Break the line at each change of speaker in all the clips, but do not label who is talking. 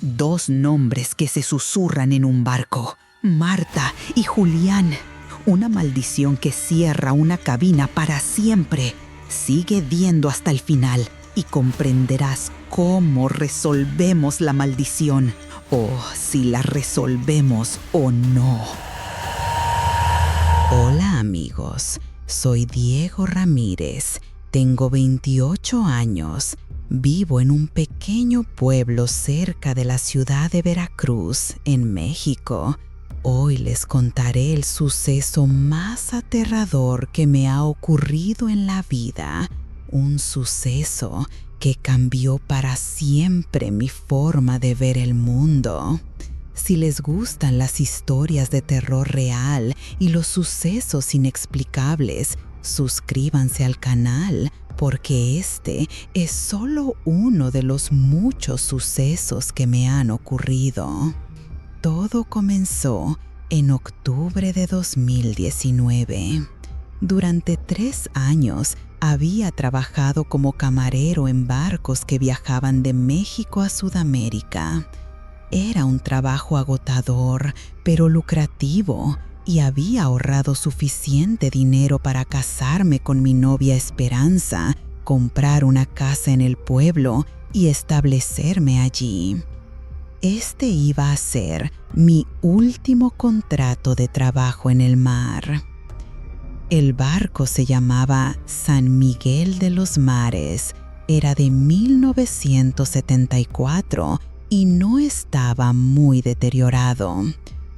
Dos nombres que se susurran en un barco: Marta y Julián. Una maldición que cierra una cabina para siempre. Sigue viendo hasta el final y comprenderás cómo resolvemos la maldición, o si la resolvemos o no. Hola amigos, soy Diego Ramírez, tengo 28 años, vivo en un pequeño pueblo cerca de la ciudad de Veracruz, en México. Hoy les contaré el suceso más aterrador que me ha ocurrido en la vida, un suceso que cambió para siempre mi forma de ver el mundo. Si les gustan las historias de terror real y los sucesos inexplicables, suscríbanse al canal porque este es solo uno de los muchos sucesos que me han ocurrido. Todo comenzó en octubre de 2019. Durante 3 años había trabajado como camarero en barcos que viajaban de México a Sudamérica. Era un trabajo agotador, pero lucrativo, y había ahorrado suficiente dinero para casarme con mi novia Esperanza, comprar una casa en el pueblo y establecerme allí. Este iba a ser mi último contrato de trabajo en el mar. El barco se llamaba San Miguel de los Mares, era de 1974 y no estaba muy deteriorado.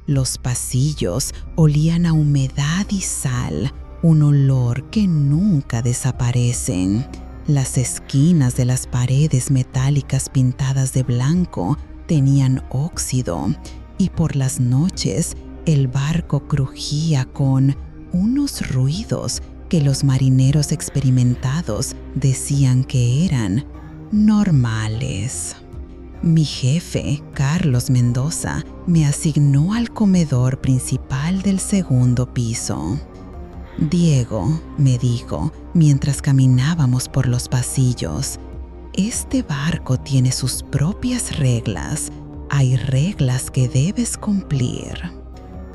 Los pasillos olían a humedad y sal, un olor que nunca desaparecen. Las esquinas de las paredes metálicas pintadas de blanco tenían óxido y por las noches el barco crujía con unos ruidos que los marineros experimentados decían que eran normales. Mi jefe, Carlos Mendoza, me asignó al comedor principal del segundo piso. Diego, me dijo, mientras caminábamos por los pasillos, este barco tiene sus propias reglas. Hay reglas que debes cumplir.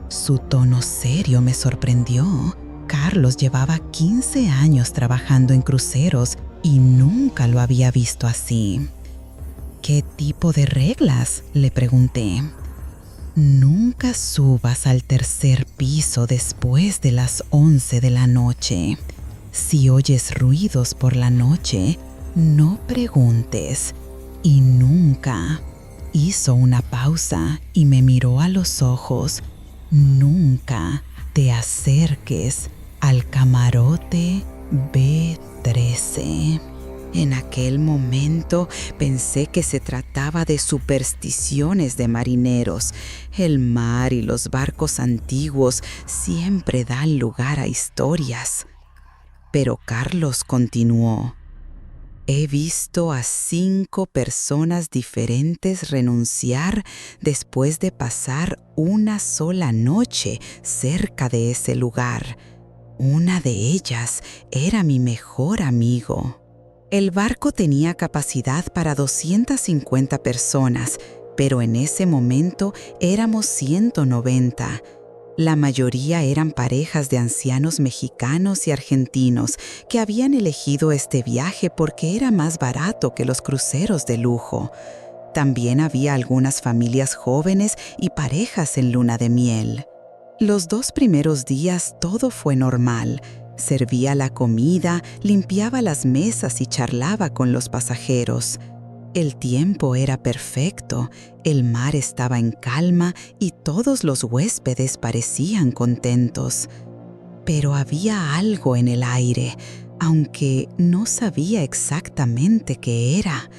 Su tono serio me sorprendió. Carlos llevaba 15 años trabajando en cruceros y nunca lo había visto así. ¿Qué tipo de reglas?, le pregunté. Nunca subas al tercer piso después de las 11 de la noche. Si oyes ruidos por la noche, no preguntes. Y nunca. Hizo una pausa y me miró a los ojos. Nunca te acerques al camarote B13. En aquel momento pensé que se trataba de supersticiones de marineros. El mar y los barcos antiguos siempre dan lugar a historias. Pero Carlos continuó. He visto a 5 personas diferentes renunciar después de pasar una sola noche cerca de ese lugar. Una de ellas era mi mejor amigo. El barco tenía capacidad para 250 personas, pero en ese momento éramos 190. La mayoría eran parejas de ancianos mexicanos y argentinos que habían elegido este viaje porque era más barato que los cruceros de lujo. También había algunas familias jóvenes y parejas en luna de miel. Los 2 primeros días todo fue normal. Servía la comida, limpiaba las mesas y charlaba con los pasajeros. El tiempo era perfecto, el mar estaba en calma y todos los huéspedes parecían contentos. Pero había algo en el aire, aunque no sabía exactamente qué era.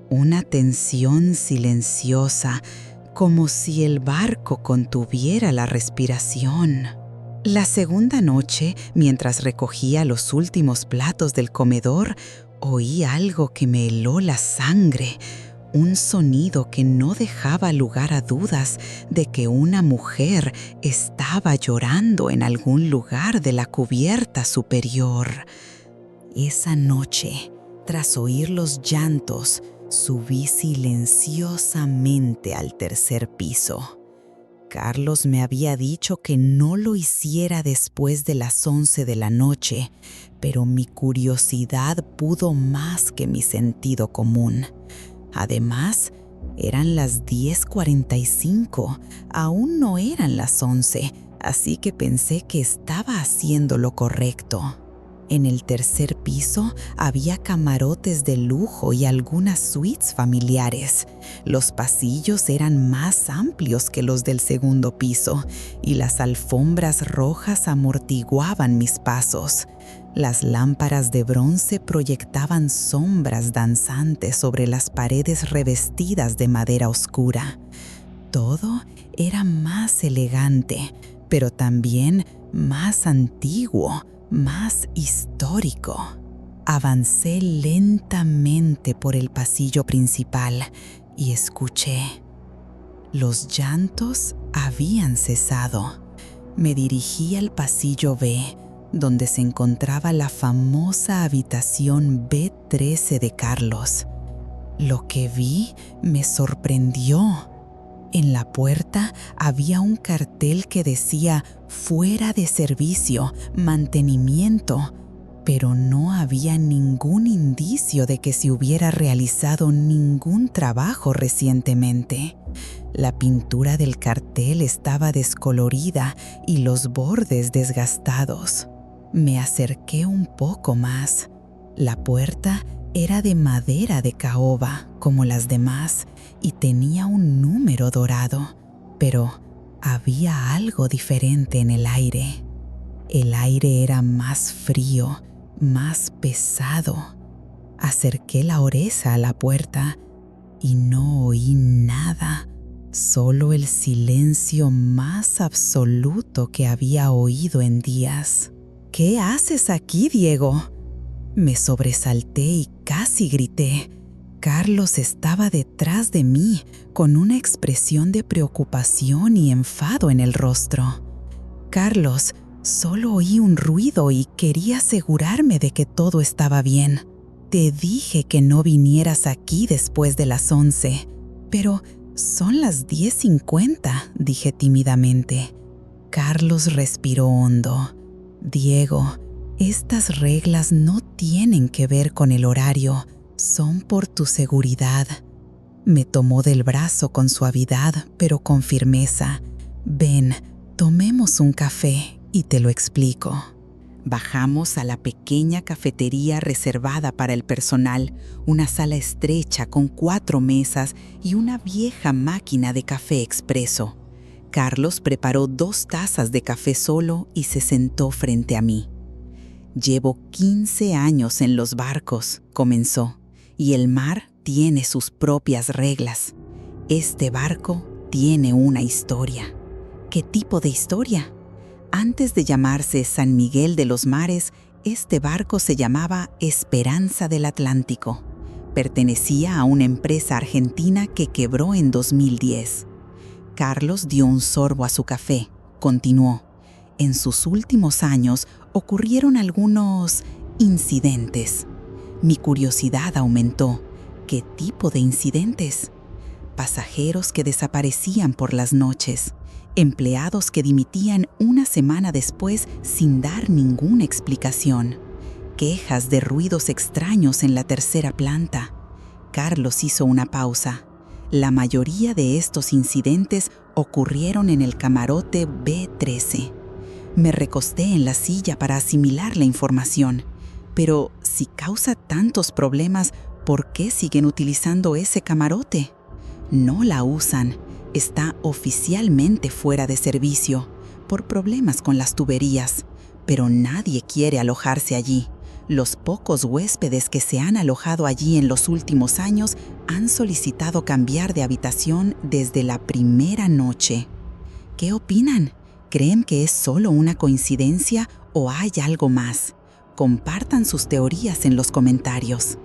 Una tensión silenciosa, como si el barco contuviera la respiración. La segunda noche, mientras recogía los últimos platos del comedor, oí algo que me heló la sangre, un sonido que no dejaba lugar a dudas de que una mujer estaba llorando en algún lugar de la cubierta superior. Esa noche, tras oír los llantos, Subí silenciosamente al tercer piso. Carlos me había dicho que no lo hiciera después de las 11 de la noche, pero mi curiosidad pudo más que mi sentido común. Además, eran las 10:45, aún no eran las 11, así que pensé que estaba haciendo lo correcto. En el tercer piso había camarotes de lujo y algunas suites familiares. Los pasillos eran más amplios que los del segundo piso y las alfombras rojas amortiguaban mis pasos. Las lámparas de bronce proyectaban sombras danzantes sobre las paredes revestidas de madera oscura. Todo era más elegante, pero también más antiguo, más histórico. Avancé lentamente por el pasillo principal y escuché. Los llantos habían cesado. Me dirigí al pasillo B, donde se encontraba la famosa habitación B13 de Carlos. Lo que vi me sorprendió. En la puerta había un cartel que decía «Fuera de servicio, mantenimiento», pero no había ningún indicio de que se hubiera realizado ningún trabajo recientemente. La pintura del cartel estaba descolorida y los bordes desgastados. Me acerqué un poco más. La puerta era de madera de caoba, como las demás, y tenía un número dorado, pero había algo diferente en el aire. El aire era más frío, más pesado. Acerqué la oreja a la puerta y no oí nada, solo el silencio más absoluto que había oído en días. «¿Qué haces aquí, Diego?». Me sobresalté y casi grité. Carlos estaba detrás de mí, con una expresión de preocupación y enfado en el rostro. «Carlos, solo oí un ruido y quería asegurarme de que todo estaba bien. Te dije que no vinieras aquí después de las 11, pero son las 10:50, dije tímidamente. Carlos respiró hondo. «Diego, estas reglas no tienen que ver con el horario, son por tu seguridad». Me tomó del brazo con suavidad, pero con firmeza. «Ven, tomemos un café y te lo explico». Bajamos a la pequeña cafetería reservada para el personal, una sala estrecha con 4 mesas y una vieja máquina de café expreso. Carlos preparó 2 tazas de café solo y se sentó frente a mí. «Llevo 15 años en los barcos», comenzó, «y el mar tiene sus propias reglas. Este barco tiene una historia». «¿Qué tipo de historia?». Antes de llamarse San Miguel de los Mares, este barco se llamaba Esperanza del Atlántico. Pertenecía a una empresa argentina que quebró en 2010. Carlos dio un sorbo a su café. Continuó. «En sus últimos años ocurrieron algunos incidentes. Mi curiosidad aumentó. ¿Qué tipo de incidentes?». «Pasajeros que desaparecían por las noches. Empleados que dimitían una semana después sin dar ninguna explicación. Quejas de ruidos extraños en la tercera planta». Carlos hizo una pausa. «La mayoría de estos incidentes ocurrieron en el camarote B13. Me recosté en la silla para asimilar la información. Pero si causa tantos problemas, ¿por qué siguen utilizando ese camarote? No la usan. Está oficialmente fuera de servicio por problemas con las tuberías, pero nadie quiere alojarse allí. Los pocos huéspedes que se han alojado allí en los últimos años han solicitado cambiar de habitación desde la primera noche. ¿Qué opinan? ¿Creen que es solo una coincidencia o hay algo más? Compartan sus teorías en los comentarios».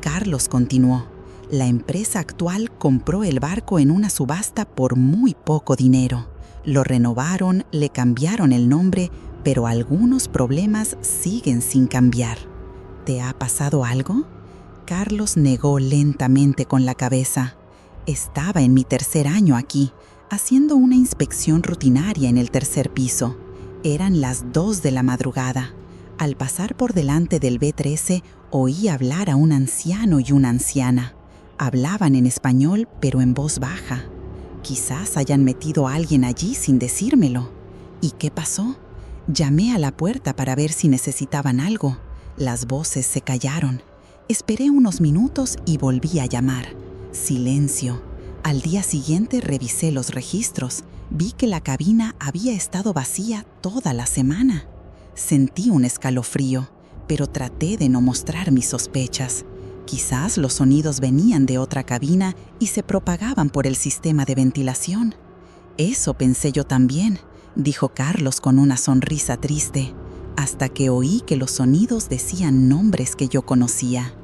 Carlos continuó. «La empresa actual compró el barco en una subasta por muy poco dinero. Lo renovaron, le cambiaron el nombre, pero algunos problemas siguen sin cambiar. ¿Te ha pasado algo? Carlos negó lentamente con la cabeza. Estaba en mi tercer año aquí, haciendo una inspección rutinaria en el tercer piso. Eran las 2 de la madrugada. Al pasar por delante del B13, oí hablar a un anciano y una anciana. Hablaban en español, pero en voz baja. Quizás hayan metido a alguien allí sin decírmelo. ¿Y qué pasó? Llamé a la puerta para ver si necesitaban algo. Las voces se callaron. Esperé unos minutos y volví a llamar. Silencio. Al día siguiente revisé los registros. Vi que la cabina había estado vacía toda la semana. Sentí un escalofrío, pero traté de no mostrar mis sospechas. Quizás los sonidos venían de otra cabina y se propagaban por el sistema de ventilación. Eso pensé yo también, dijo Carlos con una sonrisa triste, hasta que oí que los sonidos decían nombres que yo conocía.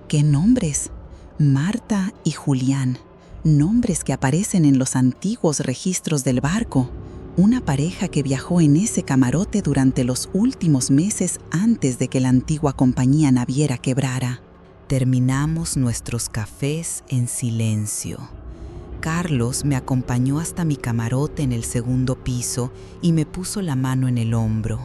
¿Qué nombres? Marta y Julián, nombres que aparecen en los antiguos registros del barco, una pareja que viajó en ese camarote durante los últimos meses antes de que la antigua compañía naviera quebrara. Terminamos nuestros cafés en silencio. Carlos me acompañó hasta mi camarote en el segundo piso y me puso la mano en el hombro.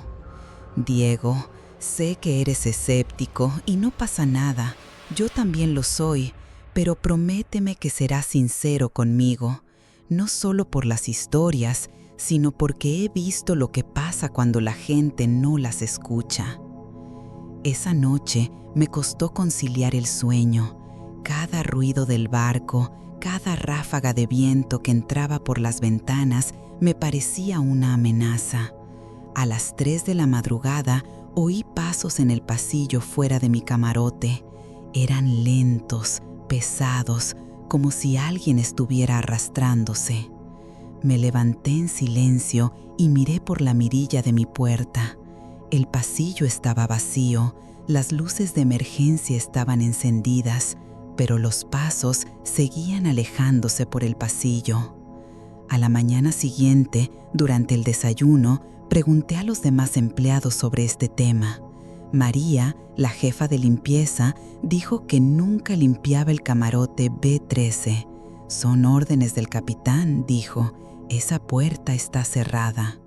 Diego, sé que eres escéptico y no pasa nada. Yo también lo soy, pero prométeme que serás sincero conmigo, no solo por las historias, sino porque he visto lo que pasa cuando la gente no las escucha. Esa noche me costó conciliar el sueño. Cada ruido del barco, cada ráfaga de viento que entraba por las ventanas me parecía una amenaza. A las 3 de la madrugada oí pasos en el pasillo fuera de mi camarote. Eran lentos, pesados, como si alguien estuviera arrastrándose. Me levanté en silencio y miré por la mirilla de mi puerta. El pasillo estaba vacío, las luces de emergencia estaban encendidas, pero los pasos seguían alejándose por el pasillo. A la mañana siguiente, durante el desayuno, pregunté a los demás empleados sobre este tema. María, la jefa de limpieza, dijo que nunca limpiaba el camarote B13. Son órdenes del capitán, dijo. Esa puerta está cerrada.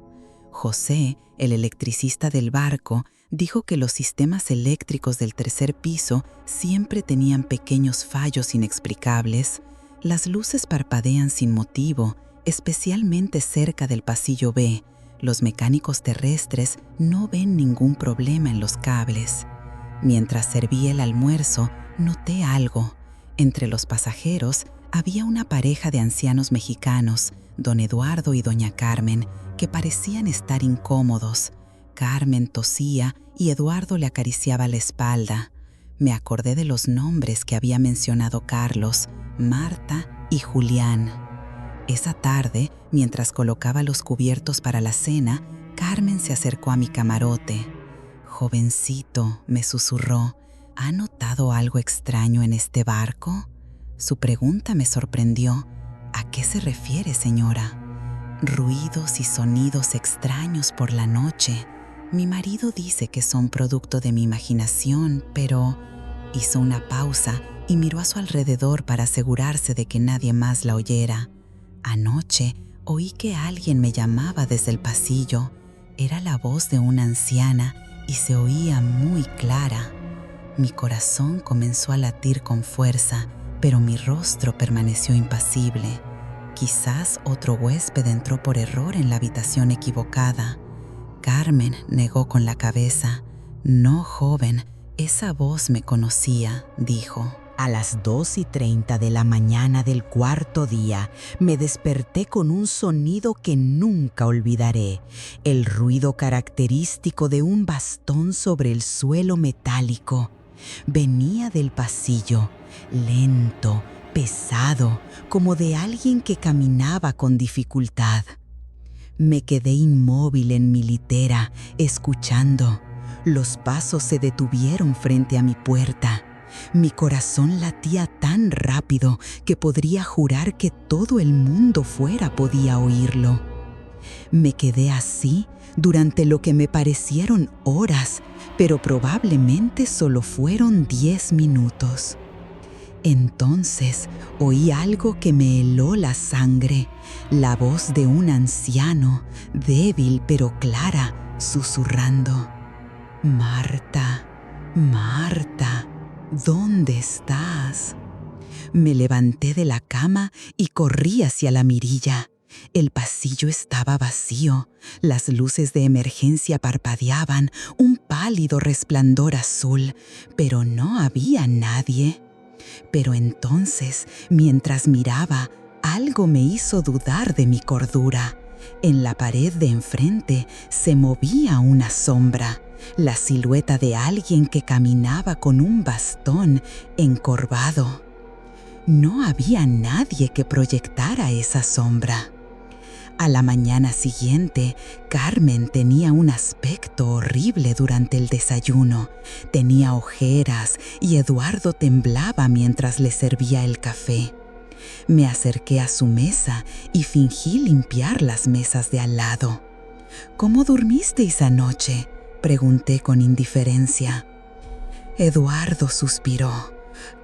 José, el electricista del barco, dijo que los sistemas eléctricos del tercer piso siempre tenían pequeños fallos inexplicables. Las luces parpadean sin motivo, especialmente cerca del pasillo B. Los mecánicos terrestres no ven ningún problema en los cables. Mientras servía el almuerzo, noté algo. Entre los pasajeros había una pareja de ancianos mexicanos, don Eduardo y doña Carmen, que parecían estar incómodos. Carmen tosía y Eduardo le acariciaba la espalda. Me acordé de los nombres que había mencionado Carlos, Marta y Julián. Esa tarde, mientras colocaba los cubiertos para la cena, Carmen se acercó a mi camarote. «Jovencito», me susurró, ¿ha notado algo extraño en este barco? Su pregunta me sorprendió. ¿A qué se refiere, señora? Ruidos y sonidos extraños por la noche. Mi marido dice que son producto de mi imaginación, pero... Hizo una pausa y miró a su alrededor para asegurarse de que nadie más la oyera. Anoche oí que alguien me llamaba desde el pasillo. Era la voz de una anciana y se oía muy clara. Mi corazón comenzó a latir con fuerza, pero mi rostro permaneció impasible. Quizás otro huésped entró por error en la habitación equivocada. Carmen negó con la cabeza. «No, joven, esa voz me conocía», dijo.
A las 2:30 de la mañana del cuarto día, me desperté con un sonido que nunca olvidaré, el ruido característico de un bastón sobre el suelo metálico. Venía del pasillo, lento, pesado, como de alguien que caminaba con dificultad. Me quedé inmóvil en mi litera, escuchando. Los pasos se detuvieron frente a mi puerta. Mi corazón latía tan rápido que podría jurar que todo el mundo fuera podía oírlo. Me quedé así durante lo que me parecieron horas, pero probablemente solo fueron 10 minutos. Entonces oí algo que me heló la sangre, la voz de un anciano, débil pero clara, susurrando: «Marta, Marta, ¿dónde estás?». Me levanté de la cama y corrí hacia la mirilla. El pasillo estaba vacío, las luces de emergencia parpadeaban, un pálido resplandor azul, pero no había nadie. Pero entonces, mientras miraba, algo me hizo dudar de mi cordura. En la pared de enfrente se movía una sombra, la silueta de alguien que caminaba con un bastón encorvado. No había nadie que proyectara esa sombra. A la mañana siguiente, Carmen tenía un aspecto horrible durante el desayuno. Tenía ojeras y Eduardo temblaba mientras le servía el café. Me acerqué a su mesa y fingí limpiar las mesas de al lado. «¿Cómo dormisteis anoche?», pregunté con indiferencia. Eduardo suspiró.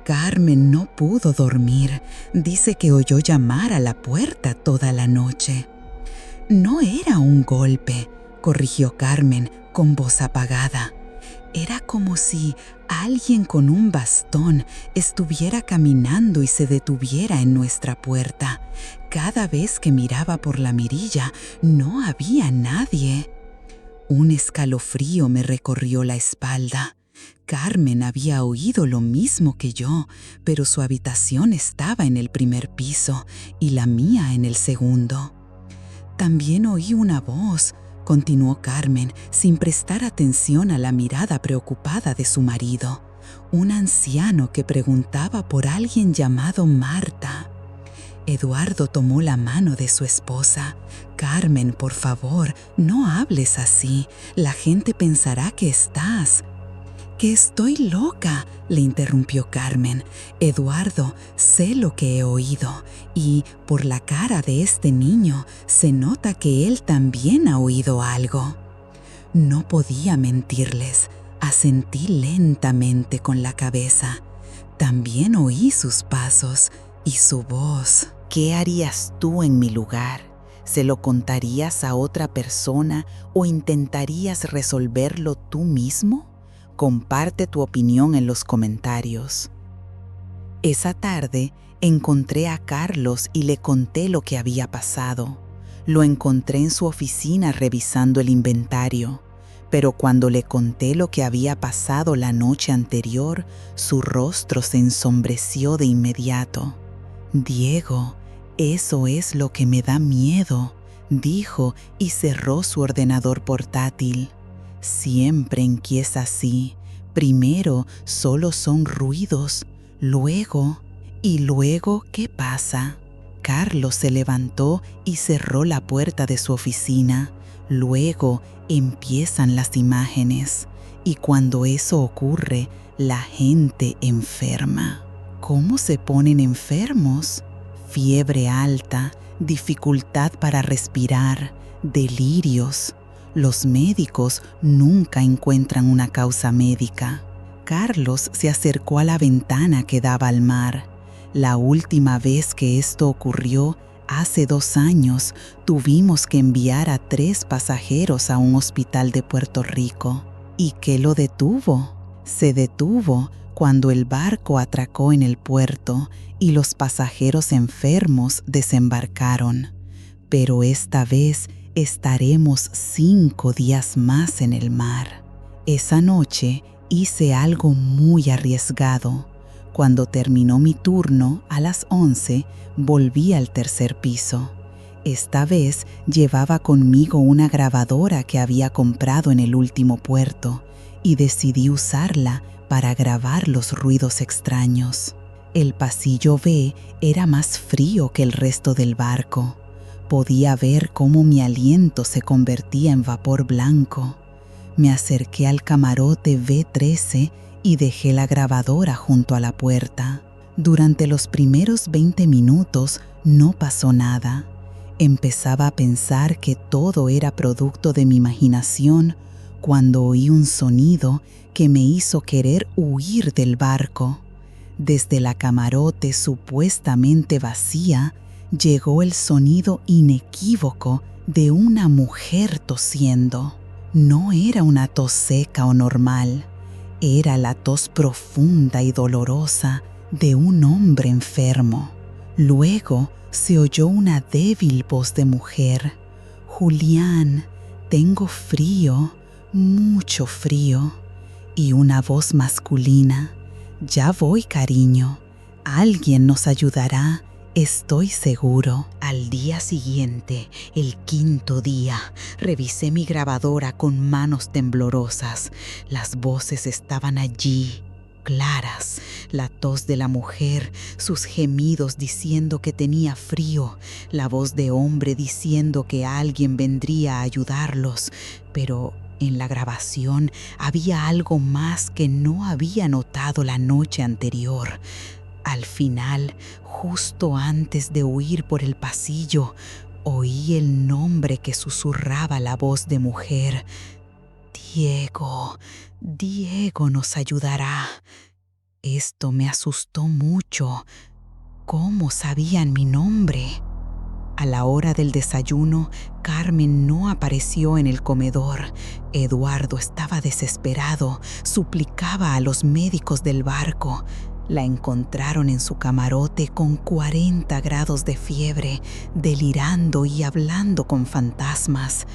«Carmen no pudo dormir. Dice que oyó llamar a la puerta toda la noche». «No era un golpe», corrigió Carmen con voz apagada. «Era como si alguien con un bastón estuviera caminando y se detuviera en nuestra puerta. Cada vez que miraba por la mirilla, no había nadie». Un escalofrío me recorrió la espalda. Carmen había oído lo mismo que yo, pero su habitación estaba en el primer piso y la mía en el segundo. «También oí una voz», continuó Carmen, sin prestar atención a la mirada preocupada de su marido. «Un anciano que preguntaba por alguien llamado Marta». Eduardo tomó la mano de su esposa. «Carmen, por favor, no hables así. La gente pensará que estás». «Que estoy loca», le interrumpió Carmen. «Eduardo, sé lo que he oído y, por la cara de este niño, se nota que él también ha oído algo». No podía mentirles. Asentí lentamente con la cabeza. También oí sus pasos y su voz.
¿Qué harías tú en mi lugar? ¿Se lo contarías a otra persona o intentarías resolverlo tú mismo? Comparte tu opinión en los comentarios. Esa tarde encontré a Carlos y le conté lo que había pasado. Lo encontré en su oficina revisando el inventario, pero cuando le conté lo que había pasado la noche anterior, su rostro se ensombreció de inmediato. «Diego, eso es lo que me da miedo», dijo y cerró su ordenador portátil. «Siempre empieza así. Primero solo son ruidos, luego... ¿Y luego qué pasa?». Carlos se levantó y cerró la puerta de su oficina. Luego empiezan las imágenes. Y cuando eso ocurre, la gente enferma. ¿Cómo se ponen enfermos? Fiebre alta, dificultad para respirar, delirios. Los médicos nunca encuentran una causa médica. Carlos se acercó a la ventana que daba al mar. La última vez que esto ocurrió, hace 2 años, tuvimos que enviar a 3 pasajeros a un hospital de Puerto Rico. ¿Y qué lo detuvo? Se detuvo cuando el barco atracó en el puerto y los pasajeros enfermos desembarcaron. Pero esta vez estaremos 5 días más en el mar. Esa noche hice algo muy arriesgado. Cuando terminó mi turno, a las 11, volví al 3er piso. Esta vez llevaba conmigo una grabadora que había comprado en el último puerto y decidí usarla para grabar los ruidos extraños. El pasillo B era más frío que el resto del barco. Podía ver cómo mi aliento se convertía en vapor blanco. Me acerqué al camarote B13 y dejé la grabadora junto a la puerta. Durante los primeros 20 minutos no pasó nada. Empezaba a pensar que todo era producto de mi imaginación cuando oí un sonido que me hizo querer huir del barco. Desde la camarote supuestamente vacía, llegó el sonido inequívoco de una mujer tosiendo. No era una tos seca o normal, era la tos profunda y dolorosa de un hombre enfermo. Luego se oyó una débil voz de mujer. «Julián, tengo frío, mucho frío». Y una voz masculina. «Ya voy, cariño. Alguien nos ayudará, estoy seguro». Al día siguiente, el quinto día, revisé mi grabadora con manos temblorosas. Las voces estaban allí, claras. La tos de la mujer, sus gemidos diciendo que tenía frío, la voz de hombre diciendo que alguien vendría a ayudarlos. Pero en la grabación había algo más que no había notado la noche anterior. Al final, justo antes de huir por el pasillo, oí el nombre que susurraba la voz de mujer. «Diego, Diego nos ayudará». Esto me asustó mucho. ¿Cómo sabían mi nombre? A la hora del desayuno, Carmen no apareció en el comedor. Eduardo estaba desesperado, suplicaba a los médicos del barco. La encontraron en su camarote con 40 grados de fiebre, delirando y hablando con fantasmas.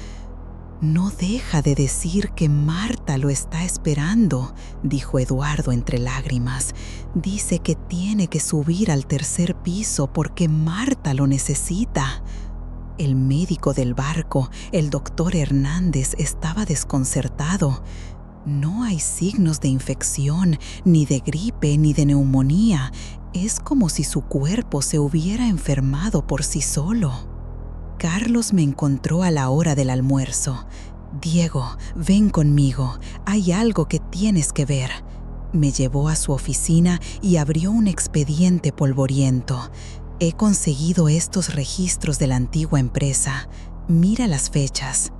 «No deja de decir que Marta lo está esperando», dijo Eduardo entre lágrimas. «Dice que tiene que subir al tercer piso porque Marta lo necesita». El médico del barco, el doctor Hernández, estaba desconcertado. «No hay signos de infección, ni de gripe, ni de neumonía. Es como si su cuerpo se hubiera enfermado por sí solo». Carlos me encontró a la hora del almuerzo. «Diego, ven conmigo. Hay algo que tienes que ver». Me llevó a su oficina y abrió un expediente polvoriento. «He conseguido estos registros de la antigua empresa. Mira las fechas».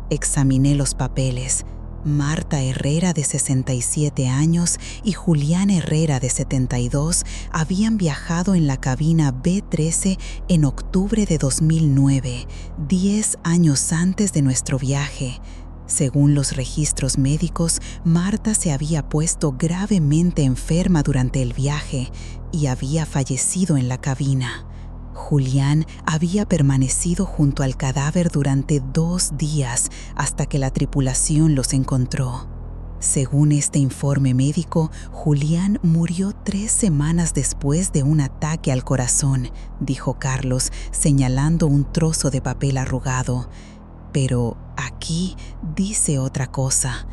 Examiné los papeles. Marta Herrera, de 67 años, y Julián Herrera, de 72, habían viajado en la cabina B13 en octubre de 2009, 10 años antes de nuestro viaje. Según los registros médicos, Marta se había puesto gravemente enferma durante el viaje y había fallecido en la cabina. Julián había permanecido junto al cadáver durante 2 días hasta que la tripulación los encontró. Según este informe médico, Julián murió 3 semanas después de un ataque al corazón, dijo Carlos, señalando un trozo de papel arrugado. Pero aquí dice otra cosa.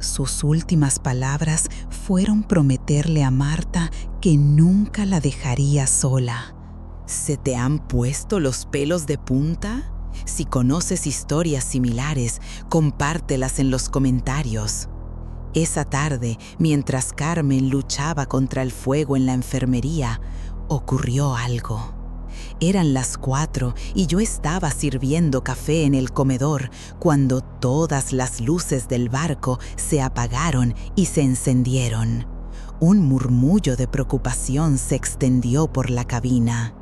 Sus últimas palabras fueron prometerle a Marta que nunca la dejaría sola. ¿Se te han puesto los pelos de punta? Si conoces historias similares, compártelas en los comentarios. Esa tarde, mientras Carmen luchaba contra el fuego en la enfermería, ocurrió algo. Eran las 4 y yo estaba sirviendo café en el comedor cuando todas las luces del barco se apagaron y se encendieron. Un murmullo de preocupación se extendió por la cabina.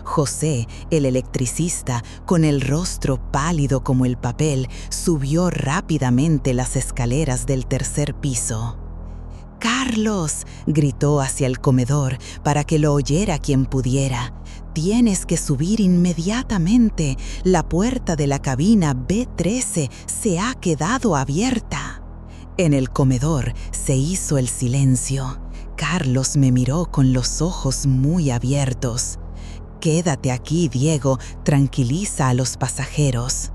José, el electricista, con el rostro pálido como el papel, subió rápidamente las escaleras del tercer piso. «¡Carlos!», gritó hacia el comedor para que lo oyera quien pudiera. «Tienes que subir inmediatamente. La puerta de la cabina B13 se ha quedado abierta». En el comedor se hizo el silencio. Carlos me miró con los ojos muy abiertos. «Quédate aquí, Diego, tranquiliza a los pasajeros».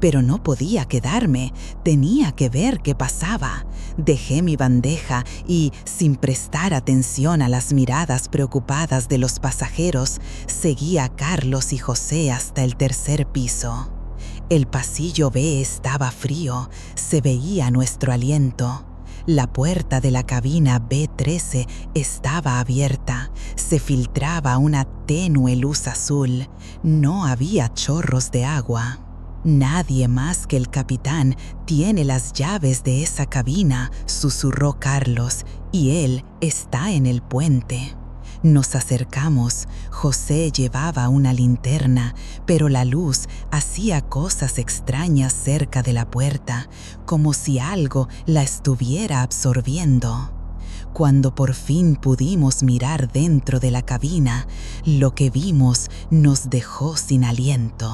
Pero no podía quedarme, tenía que ver qué pasaba. Dejé mi bandeja y, sin prestar atención a las miradas preocupadas de los pasajeros, seguí a Carlos y José hasta el tercer piso. El pasillo B estaba frío, se veía nuestro aliento. La puerta de la cabina B13 estaba abierta, se filtraba una tenue luz azul, no había chorros de agua.
Nadie más que el capitán tiene las llaves de esa cabina, susurró Carlos, y él está en el puente. Nos acercamos. José llevaba una linterna, pero la luz hacía cosas extrañas cerca de la puerta, como si algo la estuviera absorbiendo. Cuando por fin pudimos mirar dentro de la cabina, lo que vimos nos dejó sin aliento.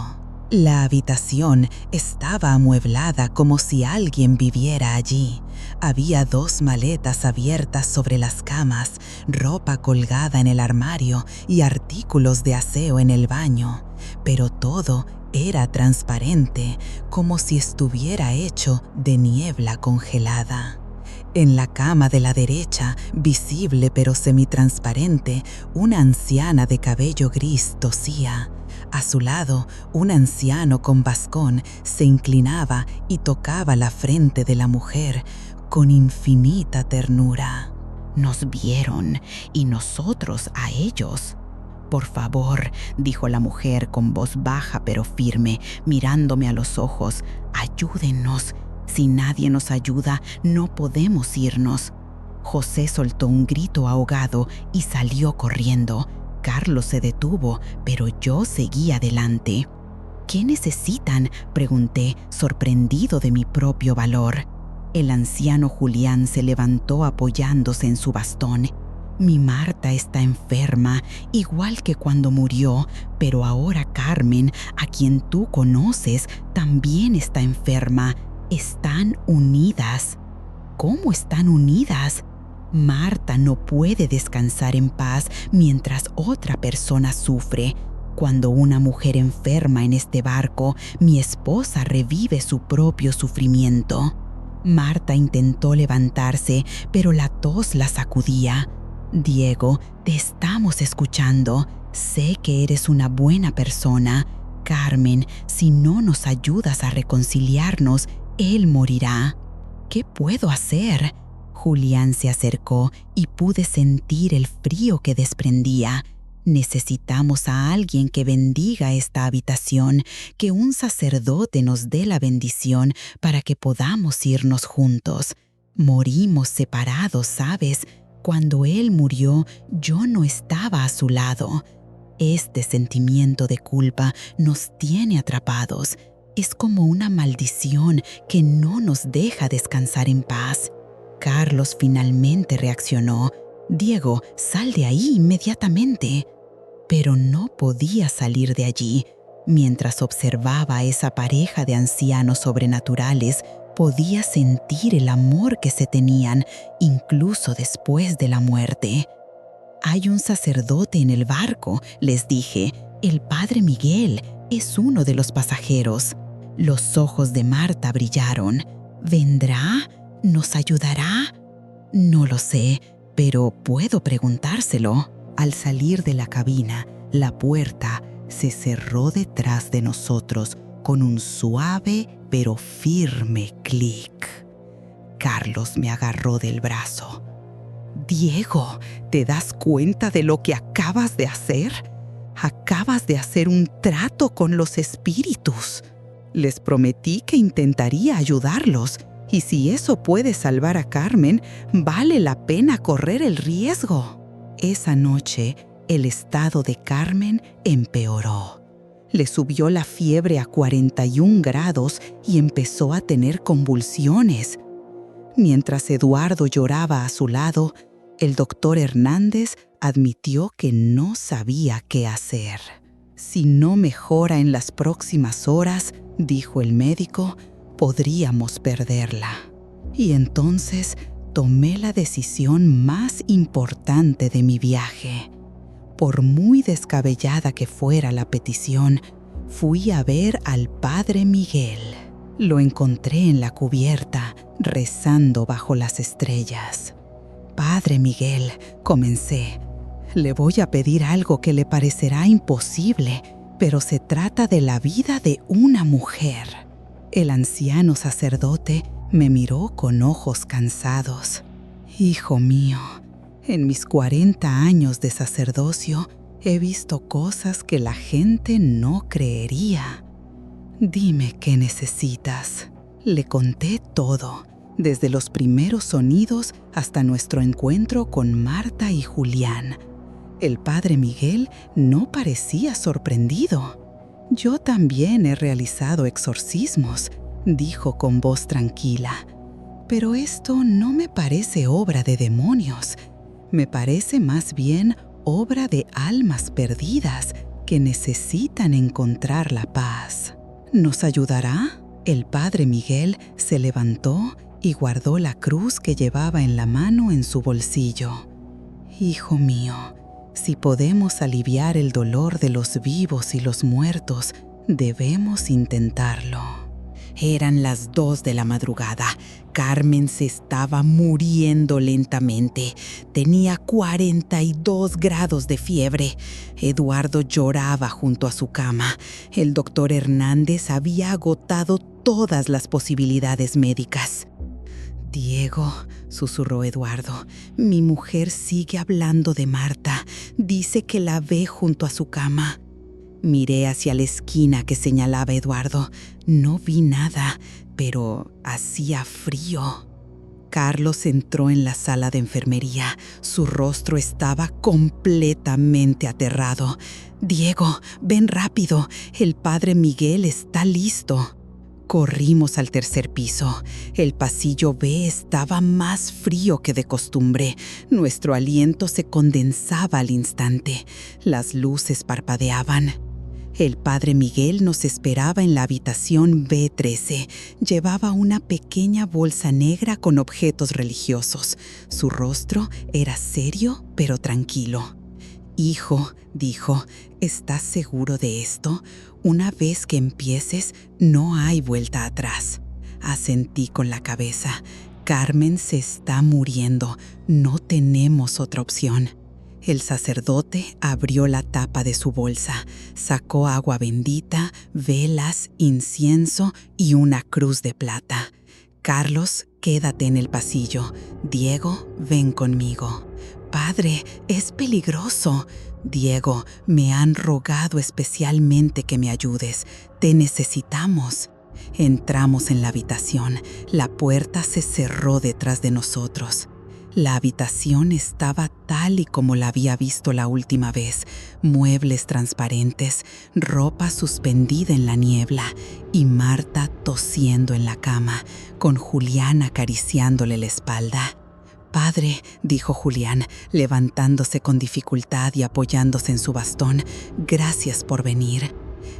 La habitación estaba amueblada como si alguien viviera allí. Había 2 maletas abiertas sobre las camas, ropa colgada en el armario y artículos de aseo en el baño. Pero todo era transparente, como si estuviera hecho de niebla congelada. En la cama de la derecha, visible pero semitransparente, una anciana de cabello gris tosía. A su lado, un anciano con bastón se inclinaba y tocaba la frente de la mujer con infinita ternura.
Nos vieron y nosotros a ellos. Por favor, dijo la mujer con voz baja pero firme, mirándome a los ojos, ayúdennos. Si nadie nos ayuda, no podemos irnos. José soltó un grito ahogado y salió corriendo. Carlos se detuvo, pero yo seguí adelante. ¿Qué necesitan?, pregunté, sorprendido de mi propio valor. El anciano Julián se levantó apoyándose en su bastón. Mi Marta está enferma, igual que cuando murió, pero ahora Carmen, a quien tú conoces, también está enferma. Están unidas. ¿Cómo están unidas? Marta no puede descansar en paz mientras otra persona sufre. Cuando una mujer enferma en este barco, mi esposa revive su propio sufrimiento. Marta intentó levantarse, pero la tos la sacudía. Diego, te estamos escuchando. Sé que eres una buena persona. Carmen, si no nos ayudas a reconciliarnos, él morirá. ¿Qué puedo hacer? Julián se acercó y pude sentir el frío que desprendía. Necesitamos a alguien que bendiga esta habitación, que un sacerdote nos dé la bendición para que podamos irnos juntos. Morimos separados, ¿sabes? Cuando él murió, yo no estaba a su lado. Este sentimiento de culpa nos tiene atrapados. Es como una maldición que no nos deja descansar en paz. Carlos finalmente reaccionó. Diego, sal de ahí inmediatamente. Pero no podía salir de allí. Mientras observaba a esa pareja de ancianos sobrenaturales, podía sentir el amor que se tenían, incluso después de la muerte. Hay un sacerdote en el barco, les dije. El padre Miguel es uno de los pasajeros. Los ojos de Marta brillaron. ¿Vendrá? ¿Nos ayudará? No lo sé, pero puedo preguntárselo. Al salir de la cabina, la puerta se cerró detrás de nosotros con un suave pero firme clic. Carlos me agarró del brazo. Diego, ¿te das cuenta de lo que acabas de hacer? Acabas de hacer un trato con los espíritus. Les prometí que intentaría ayudarlos. Y si eso puede salvar a Carmen, vale la pena correr el riesgo. Esa noche, el estado de Carmen empeoró. Le subió la fiebre a 41 grados y empezó a tener convulsiones. Mientras Eduardo lloraba a su lado, el doctor Hernández admitió que no sabía qué hacer. Si no mejora en las próximas horas, dijo el médico, podríamos perderla. Y entonces tomé la decisión más importante de mi viaje. Por muy descabellada que fuera la petición, fui a ver al padre Miguel. Lo encontré en la cubierta, rezando bajo las estrellas. Padre Miguel, comencé. Le voy a pedir algo que le parecerá imposible, pero se trata de la vida de una mujer. El anciano sacerdote me miró con ojos cansados. Hijo mío, en mis 40 años de sacerdocio he visto cosas que la gente no creería. Dime qué necesitas. Le conté todo, desde los primeros sonidos hasta nuestro encuentro con Marta y Julián. El padre Miguel no parecía sorprendido. Yo también he realizado exorcismos, dijo con voz tranquila. Pero esto no me parece obra de demonios. Me parece más bien obra de almas perdidas que necesitan encontrar la paz. ¿Nos ayudará? El padre Miguel se levantó y guardó la cruz que llevaba en la mano en su bolsillo. Hijo mío, si podemos aliviar el dolor de los vivos y los muertos, debemos intentarlo. Eran las 2 de la madrugada. Carmen se estaba muriendo lentamente. Tenía 42 grados de fiebre. Eduardo lloraba junto a su cama. El doctor Hernández había agotado todas las posibilidades médicas. Diego, susurró Eduardo, mi mujer sigue hablando de Marta. Dice que la ve junto a su cama. Miré hacia la esquina que señalaba Eduardo. No vi nada, pero hacía frío. Carlos entró en la sala de enfermería. Su rostro estaba completamente aterrado. Diego, ven rápido. El padre Miguel está listo. Corrimos al 3er piso. El pasillo B estaba más frío que de costumbre. Nuestro aliento se condensaba al instante. Las luces parpadeaban. El padre Miguel nos esperaba en la habitación B13. Llevaba una pequeña bolsa negra con objetos religiosos. Su rostro era serio pero tranquilo. Hijo, dijo, ¿estás seguro de esto? Una vez que empieces, no hay vuelta atrás. Asentí con la cabeza. Carmen se está muriendo. No tenemos otra opción. El sacerdote abrió la tapa de su bolsa, sacó agua bendita, velas, incienso y una cruz de plata. Carlos, quédate en el pasillo. Diego, ven conmigo. Padre, es peligroso. Diego, me han rogado especialmente que me ayudes. Te necesitamos. Entramos en la habitación. La puerta se cerró detrás de nosotros. La habitación estaba tal y como la había visto la última vez. Muebles transparentes, ropa suspendida en la niebla y Marta tosiendo en la cama, con Julián acariciándole la espalda. Padre, dijo Julián, levantándose con dificultad y apoyándose en su bastón, gracias por venir.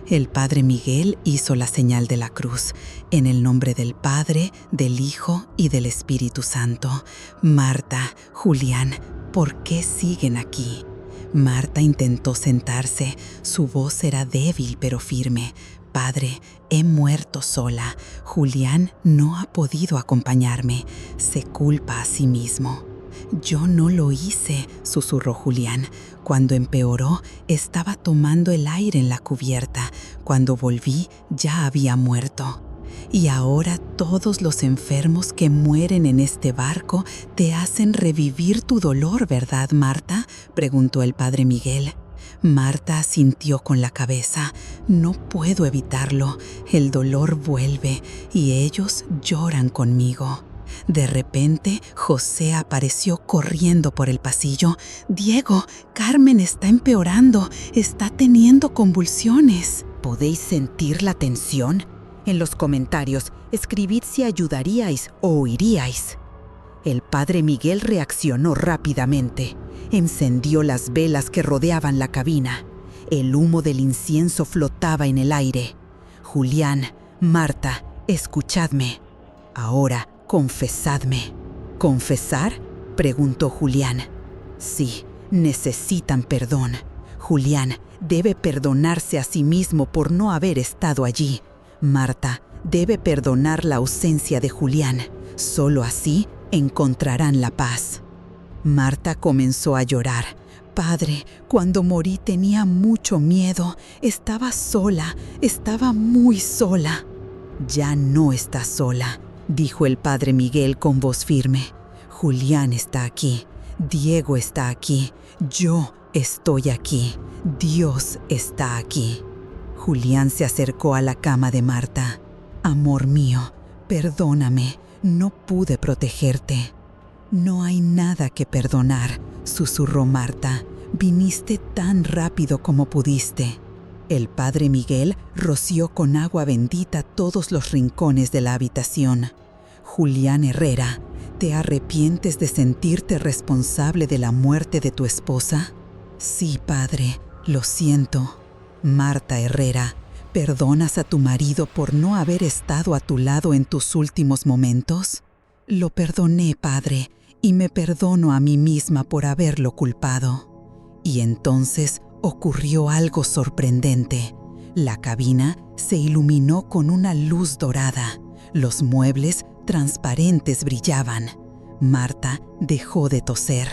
El padre Miguel hizo la señal de la cruz, en el nombre del Padre, del Hijo y del Espíritu Santo. Marta, Julián, ¿por qué siguen aquí? Marta intentó sentarse, su voz era débil pero firme. Padre, he muerto sola. Julián no ha podido acompañarme. Se culpa a sí mismo. Yo no lo hice, susurró Julián. Cuando empeoró, estaba tomando el aire en la cubierta. Cuando volví, ya había muerto. Y ahora todos los enfermos que mueren en este barco te hacen revivir tu dolor, ¿verdad, Marta?, preguntó el padre Miguel. Marta asintió con la cabeza. No puedo evitarlo. El dolor vuelve y ellos lloran conmigo. De repente, José apareció corriendo por el pasillo. Diego, Carmen está empeorando. Está teniendo convulsiones. ¿Podéis sentir la tensión? En los comentarios, escribid si ayudaríais o huiríais. El padre Miguel reaccionó rápidamente. Encendió las velas que rodeaban la cabina. El humo del incienso flotaba en el aire. Julián, Marta, escuchadme. Ahora, confesadme. ¿Confesar?, preguntó Julián. Sí, necesitan perdón. Julián debe perdonarse a sí mismo por no haber estado allí. Marta debe perdonar la ausencia de Julián. Solo así encontrarán la paz. Marta comenzó a llorar. Padre, cuando morí tenía mucho miedo. Estaba sola, estaba muy sola. Ya no estás sola, dijo el padre Miguel con voz firme. Julián está aquí, Diego está aquí, yo estoy aquí, Dios está aquí.
Julián se acercó a la cama de Marta. «Amor mío, perdóname, no pude protegerte». «No hay nada que perdonar», susurró Marta. «Viniste tan rápido como pudiste». El padre Miguel roció con agua bendita todos los rincones de la habitación. «Julián Herrera, ¿te arrepientes de sentirte responsable de la muerte de tu esposa?» «Sí, padre, lo siento». «Marta Herrera, ¿perdonas a tu marido por no haber estado a tu lado en tus últimos momentos?» «Lo perdoné, padre, y me perdono a mí misma por haberlo culpado». Y entonces ocurrió algo sorprendente. La cabina se iluminó con una luz dorada. Los muebles transparentes brillaban. Marta dejó de toser.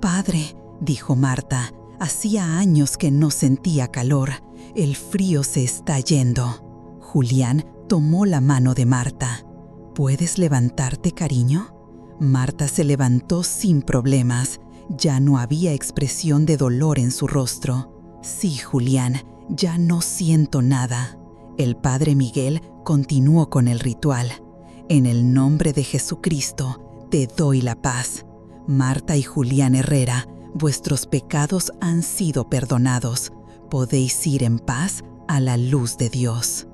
«Padre», dijo Marta, «hacía años que no sentía calor. El frío se está yendo». Julián tomó la mano de Marta. «¿Puedes levantarte, cariño?» Marta se levantó sin problemas. Ya no había expresión de dolor en su rostro. «Sí, Julián, ya no siento nada». El padre Miguel continuó con el ritual. «En el nombre de Jesucristo, te doy la paz. Marta y Julián Herrera, vuestros pecados han sido perdonados. Podéis ir en paz a la luz de Dios».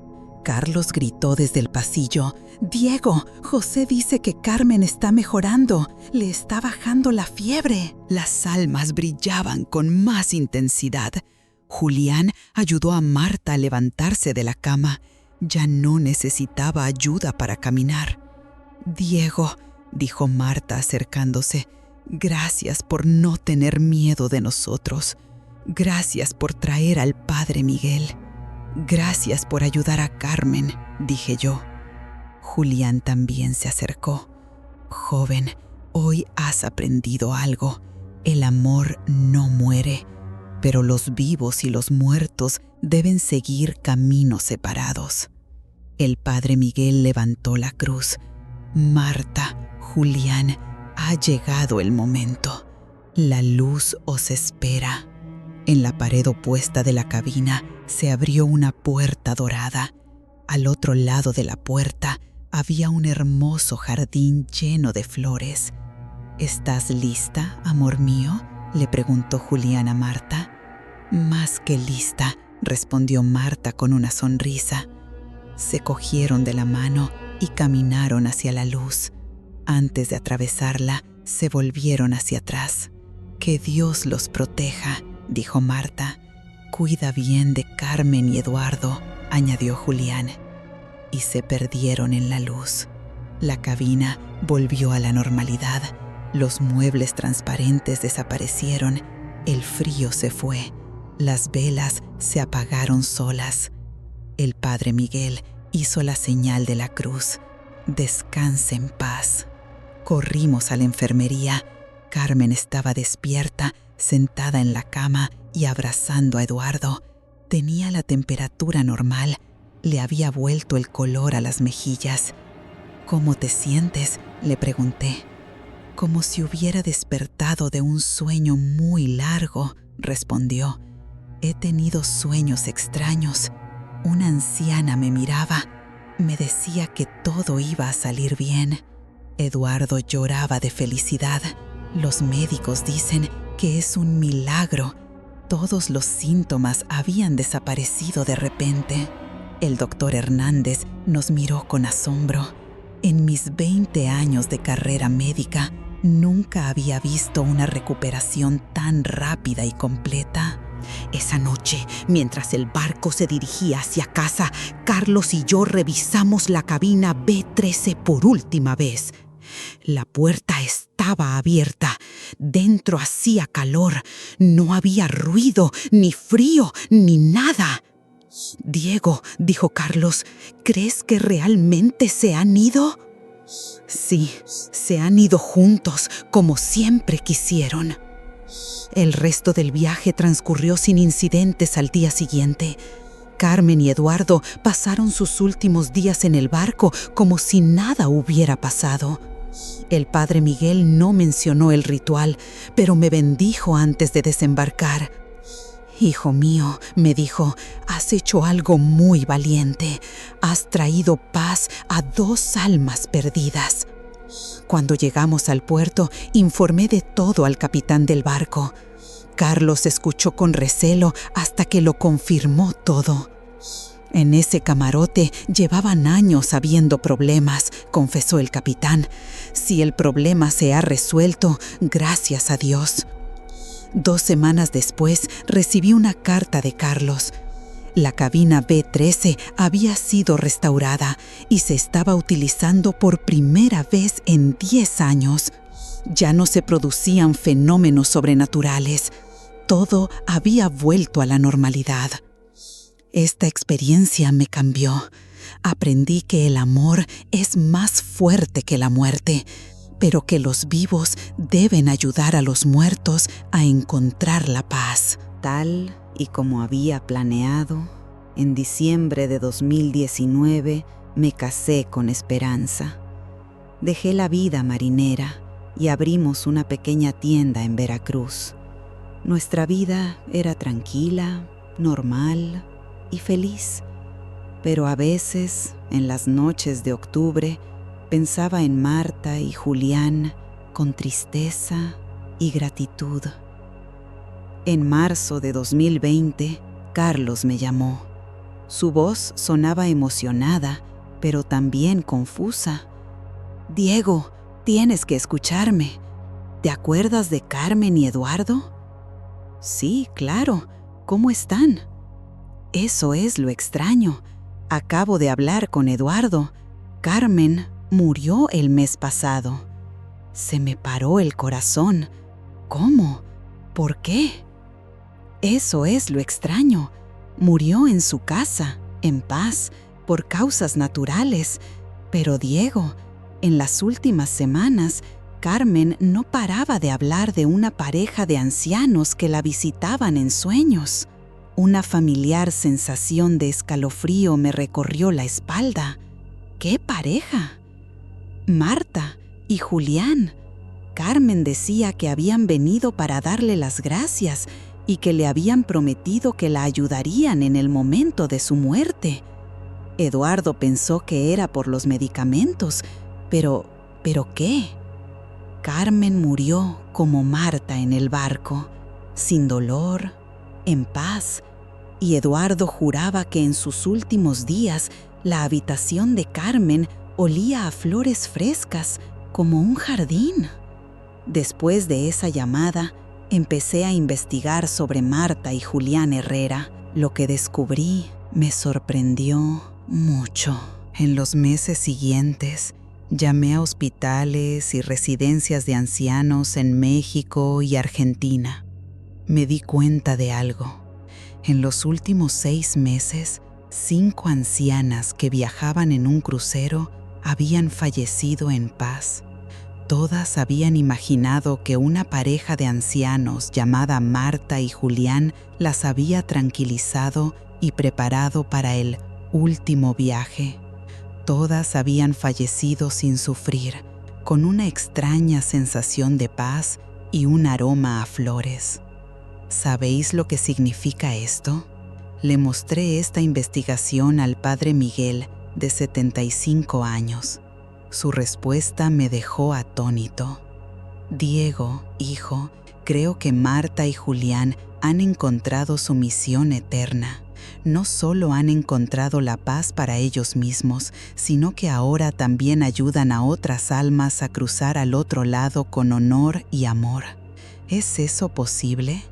Carlos gritó desde el pasillo: «Diego, José dice que Carmen está mejorando. Le está bajando la fiebre».
Las almas brillaban con más intensidad. Julián ayudó a Marta a levantarse de la cama. Ya no necesitaba ayuda para caminar. «Diego», dijo Marta acercándose, «gracias por no tener miedo de nosotros. Gracias por traer al padre Miguel. Gracias por ayudar a Carmen», dije yo. Julián también se acercó. «Joven, hoy has aprendido algo. El amor no muere, pero los vivos y los muertos deben seguir caminos separados». El padre Miguel levantó la cruz. «Marta, Julián, ha llegado el momento. La luz os espera». En la pared opuesta de la cabina se abrió una puerta dorada. Al otro lado de la puerta había un hermoso jardín lleno de flores. «¿Estás lista, amor mío?», le preguntó Julián a Marta. «Más que lista», respondió Marta con una sonrisa. Se cogieron de la mano y caminaron hacia la luz. Antes de atravesarla, se volvieron hacia atrás. «Que Dios los proteja», dijo Marta. «Cuida bien de Carmen y Eduardo», añadió Julián. Y se perdieron en la luz. La cabina volvió a la normalidad. Los muebles transparentes desaparecieron. El frío se fue. Las velas se apagaron solas. El padre Miguel hizo la señal de la cruz. «Descanse en paz». Corrimos a la enfermería. Carmen estaba despierta, sentada en la cama y abrazando a Eduardo. Tenía la temperatura normal. Le había vuelto el color a las mejillas. «¿Cómo te sientes?», le pregunté. «Como si hubiera despertado de un sueño muy largo», respondió. «He tenido sueños extraños. Una anciana me miraba. Me decía que todo iba a salir bien». Eduardo lloraba de felicidad. «Los médicos dicen que es un milagro. Todos los síntomas habían desaparecido de repente». El doctor Hernández nos miró con asombro. En mis 20 años de carrera médica, nunca había visto una recuperación tan rápida y completa.
Esa noche, mientras el barco se dirigía hacia casa, Carlos y yo revisamos la cabina B13 por última vez. La puerta estaba abierta. Dentro hacía calor. No había ruido, ni frío, ni nada. «Diego», dijo Carlos, «¿crees que realmente se han ido?» «Sí, se han ido juntos, como siempre quisieron». El resto del viaje transcurrió sin incidentes al día siguiente. Carmen y Eduardo pasaron sus últimos días en el barco como si nada hubiera pasado. El padre Miguel no mencionó el ritual, pero me bendijo antes de desembarcar. Hijo mío, me dijo, has hecho algo muy valiente. Has traído paz a 2 almas perdidas. Cuando llegamos al puerto, informé de todo al capitán del barco. Carlos escuchó con recelo hasta que lo confirmó todo. En ese camarote llevaban años habiendo problemas, confesó el capitán. Si el problema se ha resuelto, gracias a Dios. 2 semanas después recibí una carta de Carlos. La cabina B13 había sido restaurada y se estaba utilizando por primera vez en 10 años. Ya no se producían fenómenos sobrenaturales. Todo había vuelto a la normalidad. Esta experiencia me cambió. Aprendí que el amor es más fuerte que la muerte, pero que los vivos deben ayudar a los muertos a encontrar la paz.
Tal y como había planeado, en diciembre de 2019 me casé con Esperanza. Dejé la vida marinera y abrimos una pequeña tienda en Veracruz. Nuestra vida era tranquila, normal y feliz, pero a veces, en las noches de octubre, pensaba en Marta y Julián con tristeza y gratitud. En marzo de 2020, Carlos me llamó. Su voz sonaba emocionada, pero también confusa. «Diego, tienes que escucharme. ¿Te acuerdas de Carmen y Eduardo?» «Sí, claro. ¿Cómo están?» «Eso es lo extraño. Acabo de hablar con Eduardo. Carmen murió el mes pasado». Se me paró el corazón. ¿Cómo? ¿Por qué? «Eso es lo extraño. Murió en su casa, en paz, por causas naturales. Pero Diego, en las últimas semanas, Carmen no paraba de hablar de una pareja de ancianos que la visitaban en sueños. Una familiar sensación de escalofrío me recorrió la espalda. ¿Qué pareja?» «Marta y Julián». Carmen decía que habían venido para darle las gracias y que le habían prometido que la ayudarían en el momento de su muerte. Eduardo pensó que era por los medicamentos, ¿pero qué? Carmen murió como Marta en el barco, sin dolor, en paz, y Eduardo juraba que en sus últimos días la habitación de Carmen olía a flores frescas, como un jardín. Después de esa llamada, empecé a investigar sobre Marta y Julián Herrera. Lo que descubrí me sorprendió mucho. En los meses siguientes, llamé a hospitales y residencias de ancianos en México y Argentina. Me di cuenta de algo. En los últimos 6 meses, 5 ancianas que viajaban en un crucero habían fallecido en paz. Todas habían imaginado que una pareja de ancianos llamada Marta y Julián las había tranquilizado y preparado para el último viaje. Todas habían fallecido sin sufrir, con una extraña sensación de paz y un aroma a flores. ¿Sabéis lo que significa esto? Le mostré esta investigación al padre Miguel, de 75 años. Su respuesta me dejó atónito. «Diego, hijo, creo que Marta y Julián han encontrado su misión eterna. No solo han encontrado la paz para ellos mismos, sino que ahora también ayudan a otras almas a cruzar al otro lado con honor y amor. ¿Es eso posible?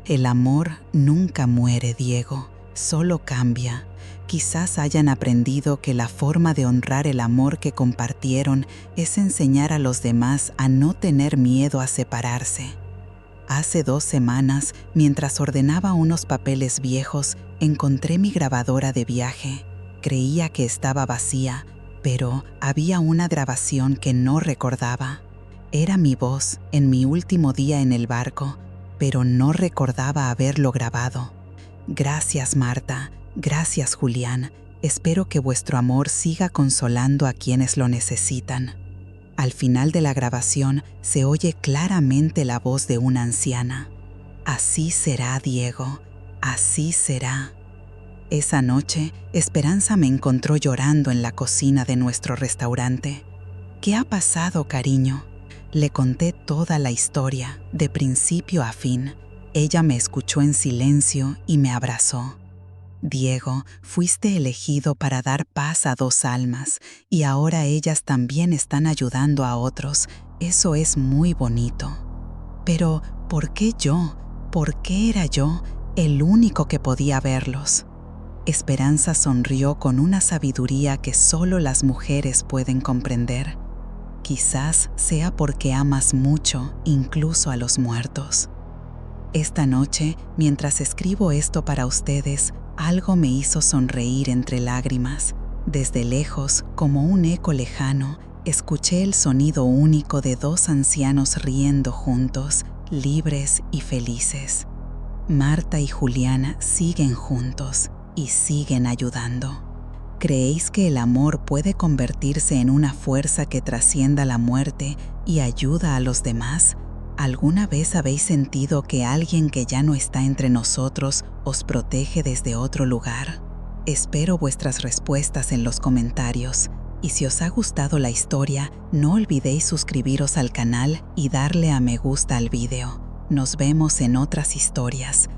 El amor nunca muere, Diego, solo cambia. Quizás hayan aprendido que la forma de honrar el amor que compartieron es enseñar a los demás a no tener miedo a separarse». Hace 2 semanas, mientras ordenaba unos papeles viejos, encontré mi grabadora de viaje. Creía que estaba vacía, pero había una grabación que no recordaba. Era mi voz en mi último día en el barco, pero no recordaba haberlo grabado. «Gracias, Marta. Gracias, Julián. Espero que vuestro amor siga consolando a quienes lo necesitan». Al final de la grabación se oye claramente la voz de una anciana. «Así será, Diego. Así será. Esa noche, Esperanza me encontró llorando en la cocina de nuestro restaurante. ¿Qué ha pasado, cariño? Le conté toda la historia, de principio a fin. Ella me escuchó en silencio y me abrazó. Diego, fuiste elegido para dar paz a 2 almas y ahora ellas también están ayudando a otros. Eso es muy bonito. Pero, ¿por qué yo? ¿Por qué era yo el único que podía verlos? Esperanza sonrió con una sabiduría que solo las mujeres pueden comprender. Quizás sea porque amas mucho, incluso a los muertos. Esta noche, mientras escribo esto para ustedes, algo me hizo sonreír entre lágrimas. Desde lejos, como un eco lejano, escuché el sonido único de 2 ancianos riendo juntos, libres y felices. Marta y Juliana siguen juntos y siguen ayudando. ¿Creéis que el amor puede convertirse en una fuerza que trascienda la muerte y ayuda a los demás? ¿Alguna vez habéis sentido que alguien que ya no está entre nosotros os protege desde otro lugar? Espero vuestras respuestas en los comentarios. Y si os ha gustado la historia, no olvidéis suscribiros al canal y darle a me gusta al video. Nos vemos en otras historias.